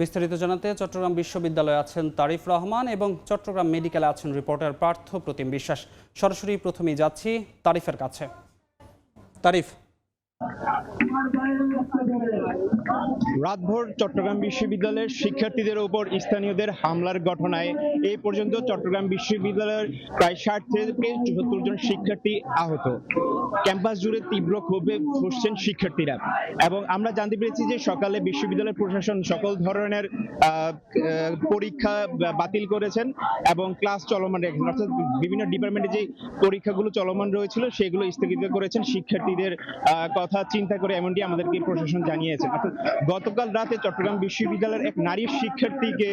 বিস্তারিত জানাতে চট্টগ্রাম বিশ্ববিদ্যালয়ে আছেন তারিফ রহমান এবং চট্টগ্রাম মেডিকেলে আছেন রিপোর্টার পার্থ প্রতিম বিশ্বাস। সরাসরি প্রথমেই যাচ্ছি তারিফের কাছে। তারিফ, রাতভর চট্টগ্রাম বিশ্ববিদ্যালয়ের শিক্ষার্থীদের উপর স্থানীয়দের হামলার ঘটনায় এই পর্যন্ত চট্টগ্রাম বিশ্ববিদ্যালয়ের প্রায় 60 থেকে 74 জন শিক্ষার্থী আহত। ক্যাম্পাস জুড়ে তীব্র ক্ষোভে ফুঁসছেন শিক্ষার্থীরা এবং আমরা জানতে পেরেছি যে সকালে বিশ্ববিদ্যালয় প্রশাসন সকল ধরনের পরীক্ষা বাতিল করেছেন এবং ক্লাস চলমান রেখেছেন, অর্থাৎ বিভিন্ন ডিপার্টমেন্টে যে পরীক্ষাগুলো চলমান রয়েছিল সেগুলো স্থগিত করেছেন শিক্ষার্থীদের কথা চিন্তা করে, এমনটি আমাদেরকে প্রশাসন জানিয়েছেন। অর্থাৎ গতকাল রাতে চট্টগ্রাম বিশ্ববিদ্যালয়ের এক নারী শিক্ষার্থীকে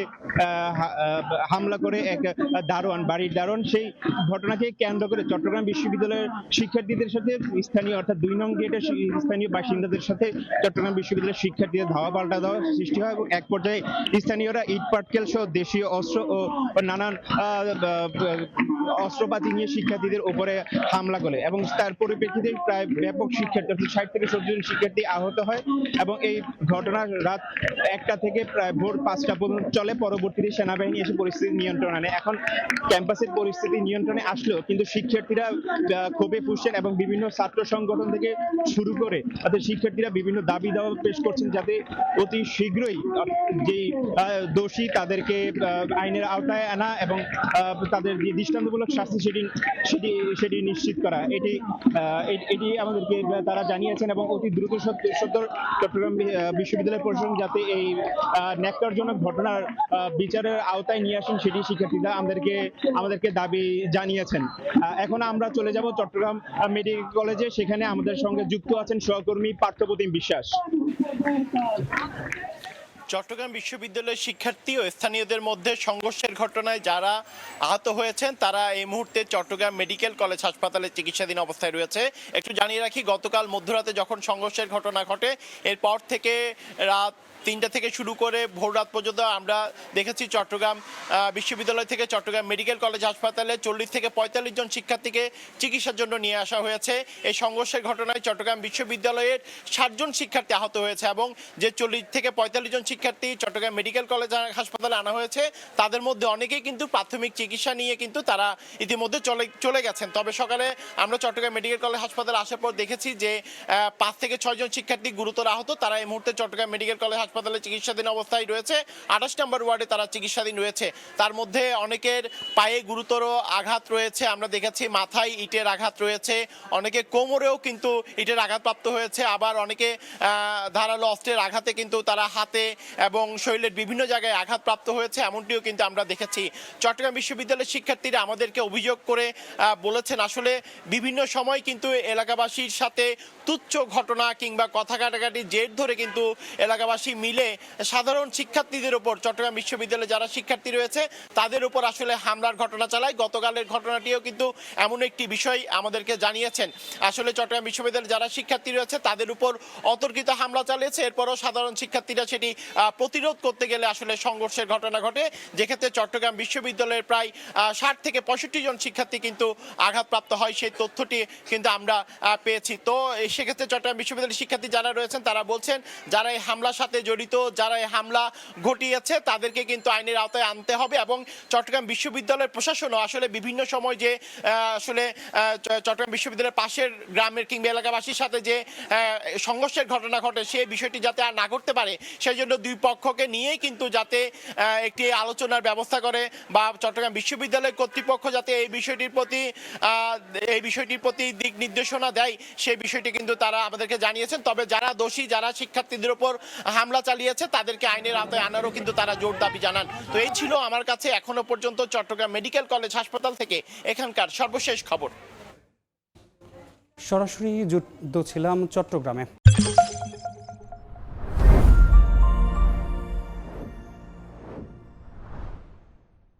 হামলা করে এক বাড়ির দারোয়ান, সেই ঘটনাকে কেন্দ্র করে চট্টগ্রাম বিশ্ববিদ্যালয়ের শিক্ষার্থীদের সাথে স্থানীয় অর্থাৎ 2 নং গেটের স্থানীয় বাসিন্দাদের সাথে চট্টগ্রাম বিশ্ববিদ্যালয়ের শিক্ষার্থীদের ধাওয়া পাল্টা দেওয়ার সৃষ্টি হয় এবং এক পর্যায়ে স্থানীয়রা ইট পাটকেল সহ দেশীয় অস্ত্র ও নানান অস্ত্রপাতি নিয়ে শিক্ষার্থীদের উপরে হামলা করে এবং তার পরিপ্রেক্ষিতে প্রায় ব্যাপক শিক্ষার্থী 60 থেকে 70 জন শিক্ষার্থী আহত হয় এবং এই ঘটনা রাত 1টা থেকে প্রায় ভোর 5টা পর্যন্ত চলে। পরবর্তীতে সেনাবাহিনী এসে পরিস্থিতি নিয়ন্ত্রণে আনে। এখন ক্যাম্পাসের পরিস্থিতি নিয়ন্ত্রণে আসলেও কিন্তু শিক্ষার্থীরা ক্ষোভে ফুঁসছেন এবং বিভিন্ন ছাত্র সংগঠন থেকে শুরু করে তাদের শিক্ষার্থীরা বিভিন্ন দাবি দাওয়া পেশ করছেন যাতে অতি শীঘ্রই যেই দোষী তাদেরকে আইনের আওতায় আনা এবং তাদের যে দৃষ্টান্তমূলক শাস্তি সেটি নিশ্চিত করা, এটি আমাদেরকে তারা জানিয়েছেন এবং অতি দ্রুত সত্তর চট্টগ্রাম বিশ্ববিদ্যালয় প্রশাসন যাতে এই ন্যাক্কারজনক ঘটনার বিচারের আওতায় নিয়ে আসেন সেটি শিক্ষার্থীরা আমাদেরকে দাবি জানিয়েছেন। এখন আমরা চলে যাব চট্টগ্রাম মেডিকেল কলেজে, সেখানে আমাদের সঙ্গে যুক্ত আছেন সহকর্মী পার্থ প্রতিম বিশ্বাস। চট্টগ্রাম বিশ্ববিদ্যালয়ের শিক্ষার্থী ও স্থানীয়দের মধ্যে সংঘর্ষের ঘটনায় যারা আহত হয়েছেন তারা এই মুহূর্তে চট্টগ্রাম মেডিকেল কলেজ হাসপাতালে চিকিৎসাধীন অবস্থায় রয়েছে। একটু জানিয়ে রাখি, গতকাল মধ্যরাতে যখন সংঘর্ষের ঘটনা ঘটে এরপর থেকে রাত 3টা থেকে শুরু করে ভোর রাত পর্যন্ত আমরা দেখেছি চট্টগ্রাম বিশ্ববিদ্যালয় থেকে চট্টগ্রাম মেডিকেল কলেজ হাসপাতালে 40 থেকে 45 জন শিক্ষার্থীকে চিকিৎসার জন্য নিয়ে আসা হয়েছে। এই সংঘর্ষের ঘটনায় চট্টগ্রাম বিশ্ববিদ্যালয়ের 60 জন শিক্ষার্থী আহত হয়েছে এবং যে 40 থেকে 45 জন শিক্ষার্থী চট্টগ্রাম মেডিকেল কলেজ হাসপাতালে আনা হয়েছে তাদের মধ্যে অনেকেই কিন্তু প্রাথমিক চিকিৎসা নিয়ে কিন্তু তারা ইতিমধ্যে চলে গেছেন। তবে সকালে আমরা চট্টগ্রাম মেডিকেল কলেজ হাসপাতালে আসার পর দেখেছি যে 5 থেকে 6 জন শিক্ষার্থী গুরুতর আহত, তারা এই মুহূর্তে চট্টগ্রাম মেডিকেল কলেজ হাসপাতালে চিকিৎসাধীন অবস্থায় রয়েছে। 28 নম্বর ওয়ার্ডে তারা চিকিৎসাধীন রয়েছে। তার মধ্যে অনেকের পায়ে গুরুতর আঘাত রয়েছে, আমরা দেখেছি মাথায় ইটের আঘাত রয়েছে, অনেকে কোমরেও কিন্তু ইটের আঘাতপ্রাপ্ত হয়েছে, আবার অনেকে ধারালো অস্ত্রের আঘাতে কিন্তু তারা হাতে এবং শরীরের বিভিন্ন জায়গায় আঘাতপ্রাপ্ত হয়েছে, এমনটিও কিন্তু আমরা দেখেছি। চট্টগ্রাম বিশ্ববিদ্যালয়ের শিক্ষার্থীরা আমাদেরকে অভিযোগ করে বলেছেন আসলে বিভিন্ন সময় কিন্তু এলাকাবাসীর সাথে তুচ্ছ ঘটনা কিংবা কথা কাটাকাটি জের ধরে কিন্তু এলাকাবাসী মিলে সাধারণ শিক্ষার্থীদের উপর চট্টগ্রাম বিশ্ববিদ্যালয়ে যারা শিক্ষার্থী রয়েছে তাদের উপর আসলে হামলার ঘটনা চালায়। গতকালের ঘটনাটিও কিন্তু এমন একটি বিষয় আমাদেরকে জানিয়েছেন। আসলে চট্টগ্রাম বিশ্ববিদ্যালয়ে যারা শিক্ষার্থী রয়েছে তাদের উপর অতর্কিত হামলা চালিয়েছে, এরপরও সাধারণ শিক্ষার্থীরা সেটি প্রতিরোধ করতে গেলে আসলে সংঘর্ষের ঘটনা ঘটে, যেক্ষেত্রে চট্টগ্রাম বিশ্ববিদ্যালয়ের প্রায় 60 থেকে 65 জন শিক্ষার্থী কিন্তু আঘাতপ্রাপ্ত হয়, সেই তথ্যটি কিন্তু আমরা পেয়েছি। তো সেক্ষেত্রে চট্টগ্রাম বিশ্ববিদ্যালয়ের শিক্ষার্থী যারা রয়েছেন তারা বলছেন যারা এই হামলার সাথে জড়িত, যারা এই হামলা ঘটিয়েছে তাদেরকে কিন্তু আইনের আওতায় আনতে হবে এবং চট্টগ্রাম বিশ্ববিদ্যালয়ের প্রশাসনও আসলে বিভিন্ন সময় যে আসলে চট্টগ্রাম বিশ্ববিদ্যালয়ের পাশের গ্রামের কিংবা এলাকাবাসীর সাথে যে সংঘর্ষের ঘটনা ঘটে সেই বিষয়টি যাতে আর না ঘটতে পারে সেই জন্য দুই পক্ষকে নিয়েই কিন্তু যাতে একটি আলোচনার ব্যবস্থা করে বা চট্টগ্রাম বিশ্ববিদ্যালয় কর্তৃপক্ষ যাতে এই বিষয়টির প্রতি দিক নির্দেশনা দেয় সেই বিষয়টি কিন্তু তারা আমাদেরকে জানিয়েছেন। তবে যারা দোষী, যারা শিক্ষার্থীদের উপর হামলা চালিয়েছে তাদেরকে আইনের আওতায় আনারও কিন্তু তারা জোর দাবি জানান। তো এই ছিল আমার কাছে এখনো পর্যন্ত চট্টগ্রাম মেডিকেল কলেজ হাসপাতাল থেকে এখানকার সর্বশেষ খবর। সরাসরি যুক্ত ছিলাম চট্টগ্রামে।